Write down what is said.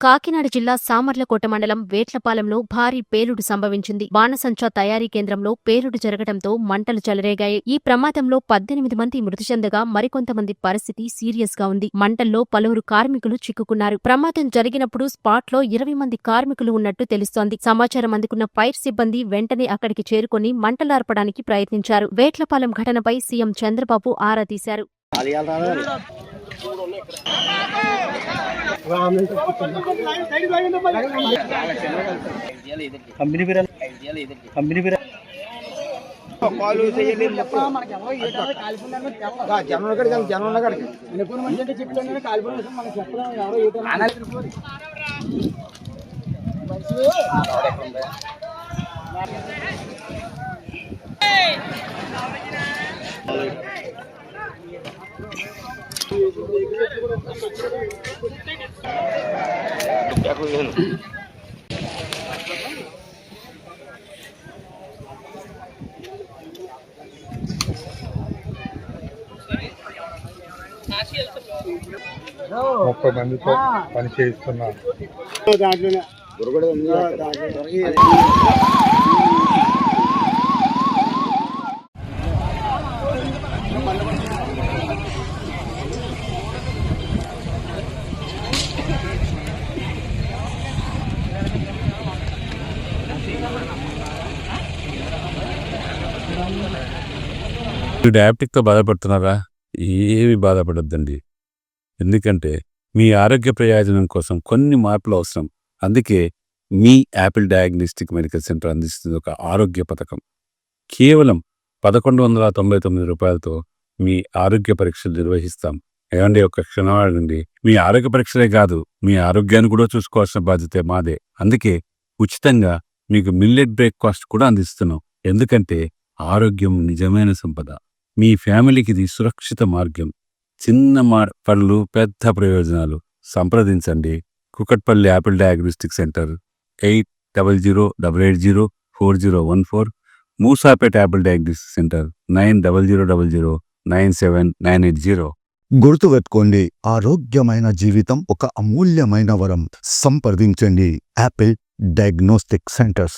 కాకినాడ జిల్లా సామర్లకోట మండలం వేట్లపాలెంలో భారీ పేలుడు సంభవించింది. బాణసంచా తయారీ కేంద్రంలో పేలుడు జరగడంతో మంటలు చెలరేగాయి. ఈ ప్రమాదంలో 18 మంది మృతి చెందగా మరికొంతమంది పరిస్థితి సీరియస్ గా ఉంది. మంటల్లో పలువురు కార్మికులు చిక్కుకున్నారు. ప్రమాదం జరిగినప్పుడు స్పాట్లో 20 మంది కార్మికులు ఉన్నట్టు తెలుస్తోంది. సమాచారం అందుకున్న ఫైర్ సిబ్బంది వెంటనే అక్కడికి చేరుకుని మంటలార్పడానికి ప్రయత్నించారు. వేట్లపాలెం ఘటనపై సీఎం చంద్రబాబు ఆరా తీశారు. ముప్పై మందితో పని చేయిస్తున్నా డయాబెటిక్తో బాధపడుతున్నారా? ఏమి బాధపడొద్దండి. ఎందుకంటే మీ ఆరోగ్య ప్రయోజనం కోసం కొన్ని మార్పులు అవసరం. అందుకే మీ యాపిల్ డయాగ్నోస్టిక్ మెడికల్ సెంటర్ అందిస్తుంది ఒక ఆరోగ్య పథకం. కేవలం 1199 రూపాయలతో మీ ఆరోగ్య పరీక్షలు నిర్వహిస్తాం. ఏమండి, ఒక క్షణవాడండి. మీ ఆరోగ్య పరీక్షలే కాదు, మీ ఆరోగ్యాన్ని కూడా చూసుకోవాల్సిన బాధ్యత మాదే. అందుకే ఉచితంగా మీకు మిల్లెట్ బ్రేక్ఫాస్ట్ కూడా అందిస్తున్నాం. ఎందుకంటే ఆరోగ్యం నిజమైన సంపద. మీ ఫ్యామిలీకి ఇది సురక్షిత మార్గం. చిన్న పళ్ళు పెద్ద ప్రయోజనాలు. సంప్రదించండి Kukatpally Apple diagnostic centre 8008804014, Moosapet Apple diagnostic centre 9000097980. గుర్తుపెట్టుకోండి, ఆరోగ్యమైన జీవితం ఒక అమూల్యమైన వరం. సంప్రదించండి యాపిల్ డయాగ్నోస్టిక్ సెంటర్స్.